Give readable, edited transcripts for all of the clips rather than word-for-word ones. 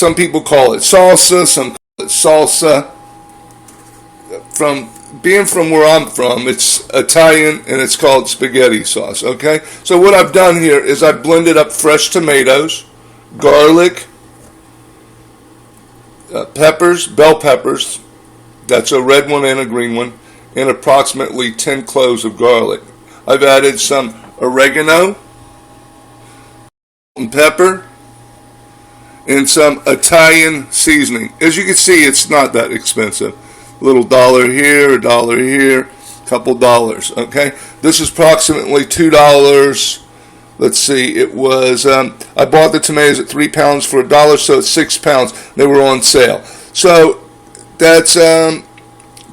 Some people call it salsa, some call it salsa. Being from where I'm from, it's Italian and it's called spaghetti sauce, okay? So what I've done here is I've blended up fresh tomatoes, garlic, peppers, bell peppers, that's a red one and a green one, and approximately 10 cloves of garlic. I've added some oregano, and pepper, and some Italian seasoning. As you can see, it's not that expensive. A little $1 here, $1 here, couple dollars, okay? This is approximately $2. Let's see, it was, I bought the tomatoes at 3 pounds for $1, so it's 6 pounds. They were on sale. So that's 2,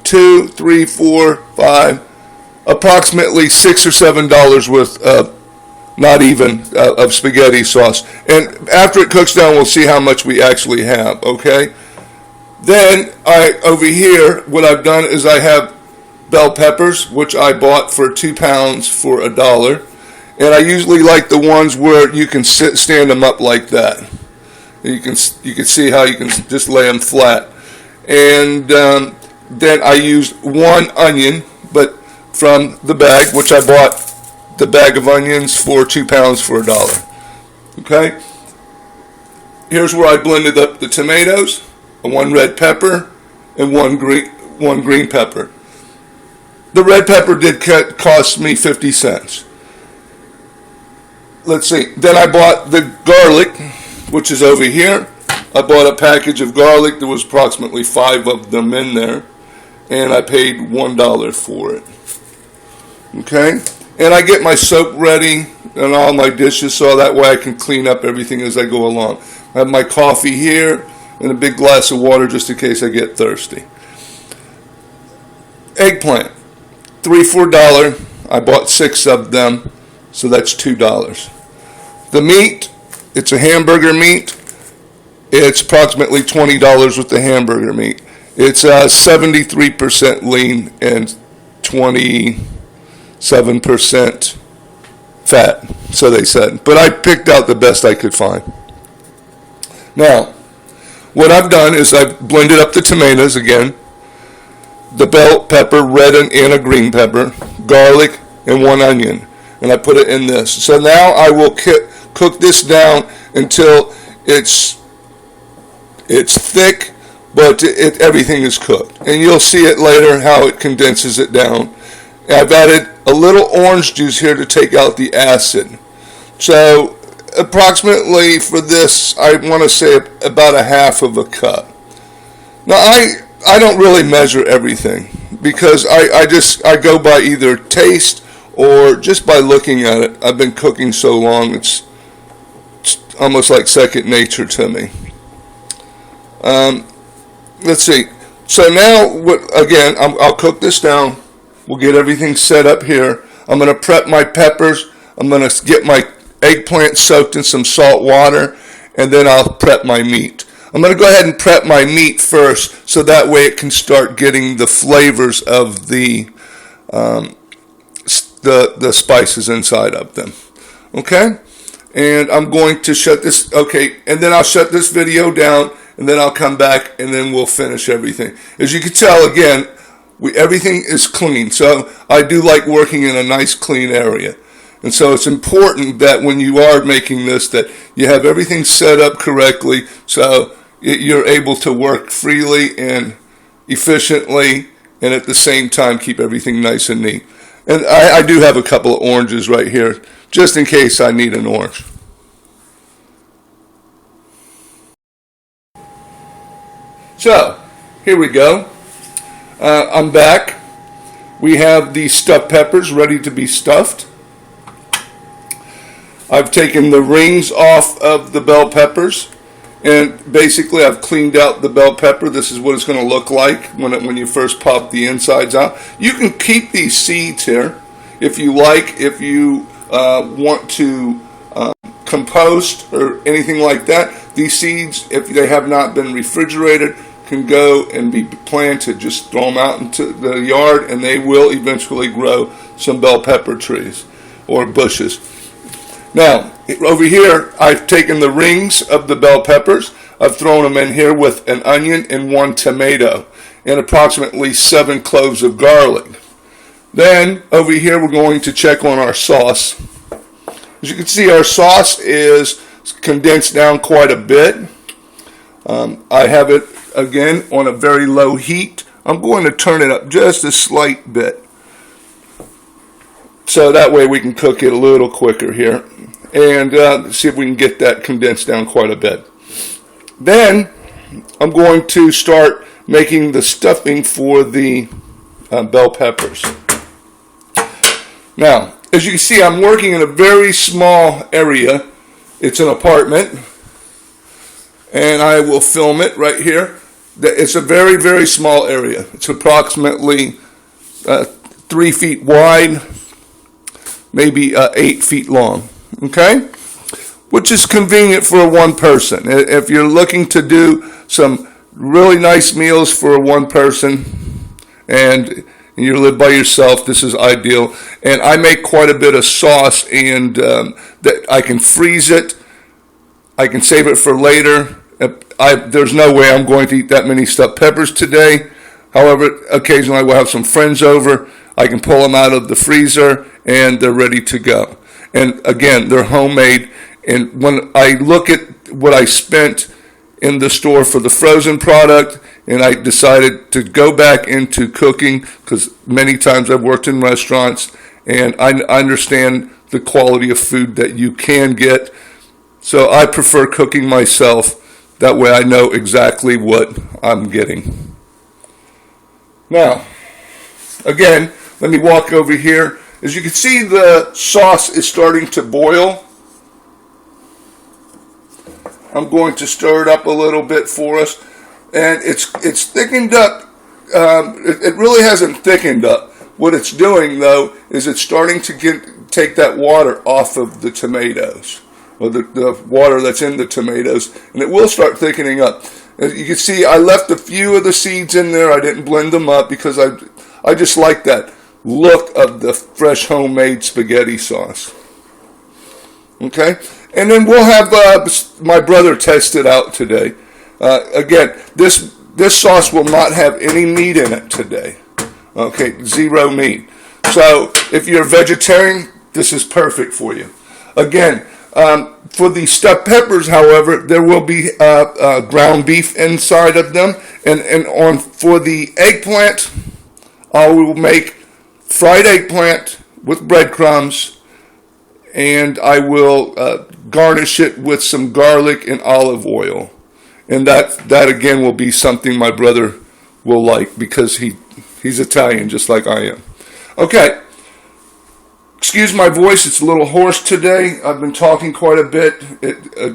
3, 4, 5, approximately $6 or $7 worth of, not even, of spaghetti sauce. And after it cooks down, we'll see how much we actually have, okay? Then, over here, what I've done is I have bell peppers, which I bought for 2 pounds for $1. And I usually like the ones where you can stand them up like that. You can see how you can just lay them flat. And then I used 1 onion, but from the bag, which I bought the bag of onions for 2 pounds for $1. Okay? Here's where I blended up the tomatoes. 1 red pepper and 1 green pepper. The red pepper did cost me 50 cents. Let's see. Then I bought the garlic, which is over here. I bought a package of garlic. There was approximately 5 of them in there, and I paid $1 for it. Okay? And I get my soap ready and all my dishes so that way I can clean up everything as I go along. I have my coffee here and a big glass of water just in case I get thirsty. Eggplant, $3 for $1. I bought 6 of them, so that's $2. The meat, it's a hamburger meat. It's approximately $20 with the hamburger meat. It's 73% lean and 27% fat, so they said. But I picked out the best I could find. Now, what I've done is I've blended up the tomatoes again, the bell pepper, red and a green pepper, garlic, and 1 onion, and I put it in this. So now I will cook this down until it's thick, but everything is cooked. And you'll see it later how it condenses it down. I've added a little orange juice here to take out the acid. So approximately for this, I want to say about a half of a cup. Now I don't really measure everything because I go by either taste or just by looking at it. I've been cooking so long, it's almost like second nature to me. Let's see. So now, again, I'll cook this down. We'll get everything set up here. I'm going to prep my peppers. I'm going to get my eggplant soaked in some salt water, and then I'll prep my meat. I'm going to go ahead and prep my meat first, so that way it can start getting the flavors of the spices inside of them. Okay? And I'm going to shut this, okay, and then I'll shut this video down, and then I'll come back, and then we'll finish everything. As you can tell, again, everything is clean, so I do like working in a nice clean area. And so it's important that when you are making this, that you have everything set up correctly so you're able to work freely and efficiently, and at the same time keep everything nice and neat. And I do have a couple of oranges right here, just in case I need an orange. So, here we go. I'm back. We have the stuffed peppers ready to be stuffed. I've taken the rings off of the bell peppers, and basically I've cleaned out the bell pepper. This is what it's going to look like when you first pop the insides out. You can keep these seeds here if you like, if you want to compost or anything like that. These seeds, if they have not been refrigerated, can go and be planted. Just throw them out into the yard and they will eventually grow some bell pepper trees or bushes. Now, over here, I've taken the rings of the bell peppers. I've thrown them in here with an onion and 1 tomato and approximately 7 cloves of garlic. Then, over here, we're going to check on our sauce. As you can see, our sauce is condensed down quite a bit. I have it, again, on a very low heat. I'm going to turn it up just a slight bit, so that way we can cook it a little quicker here. And see if we can get that condensed down quite a bit. Then I'm going to start making the stuffing for the bell peppers. Now, as you can see, I'm working in a very small area. It's an apartment, and I will film it right here. It's a very, very small area. It's approximately 3 feet wide, maybe 8 feet long. Okay, which is convenient for one person. If you're looking to do some really nice meals for one person and you live by yourself, this is ideal. And I make quite a bit of sauce, and that I can freeze it. I can save it for later. There's no way I'm going to eat that many stuffed peppers today. However, occasionally I will have some friends over. I can pull them out of the freezer and they're ready to go. And again, they're homemade. And when I look at what I spent in the store for the frozen product, and I decided to go back into cooking, because many times I've worked in restaurants and I understand the quality of food that you can get. So I prefer cooking myself. That way I know exactly what I'm getting. Now, again, let me walk over here. As you can see, the sauce is starting to boil. I'm going to stir it up a little bit for us. And it's thickened up. It really hasn't thickened up. What it's doing, though, is it's starting to take that water off of the tomatoes, or the water that's in the tomatoes, and it will start thickening up. As you can see, I left a few of the seeds in there. I didn't blend them up because I just like that look of the fresh homemade spaghetti sauce. Okay, and then we'll have my brother test it out today. Again, this sauce will not have any meat in it today. Okay, 0 meat. So if you're a vegetarian, this is perfect for you. Again, for the stuffed peppers, however, there will be ground beef inside of them, and for the eggplant, I will make fried eggplant with breadcrumbs, and I will garnish it with some garlic and olive oil. And that again will be something my brother will like, because he's Italian just like I am. Okay. Excuse my voice, it's a little hoarse today. I've been talking quite a bit,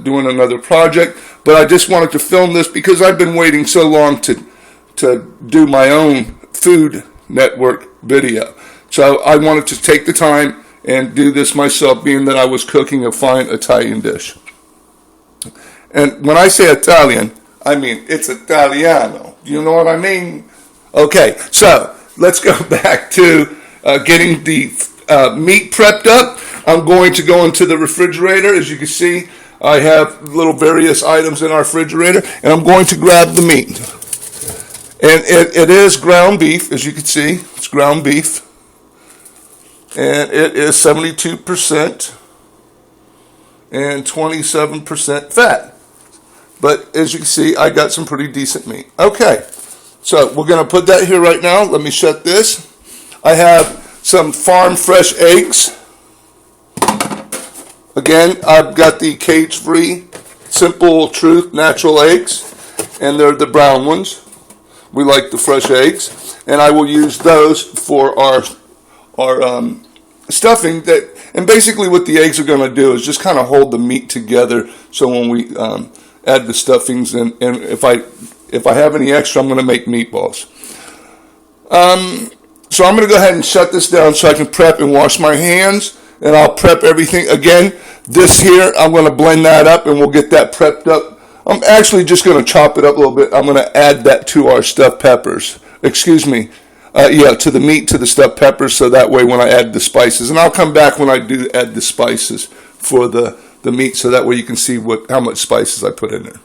doing another project, but I just wanted to film this because I've been waiting so long to do my own Food Network video. So I wanted to take the time and do this myself, being that I was cooking a fine Italian dish. And when I say Italian, I mean it's Italiano. Do you know what I mean? Okay, so let's go back to getting the meat prepped up. I'm going to go into the refrigerator. As you can see, I have little various items in our refrigerator, and I'm going to grab the meat. And it is ground beef, as you can see. It's ground beef. And it is 72% and 27% fat. But as you can see, I got some pretty decent meat. Okay, so we're going to put that here right now. Let me shut this. I have some farm fresh eggs. Again, I've got the cage-free, Simple Truth natural eggs, and they're the brown ones. We like the fresh eggs, and I will use those for our stuffing. And basically what the eggs are going to do is just kind of hold the meat together, so when we add the stuffings, and if I have any extra, I'm going to make meatballs. So I'm going to go ahead and shut this down so I can prep and wash my hands, and I'll prep everything. Again, this here, I'm going to blend that up, and we'll get that prepped up. I'm actually just going to chop it up a little bit. I'm going to add that to our stuffed peppers. Excuse me. To the meat, to the stuffed peppers, so that way when I add the spices, and I'll come back when I do add the spices for the meat, so that way you can see how much spices I put in there.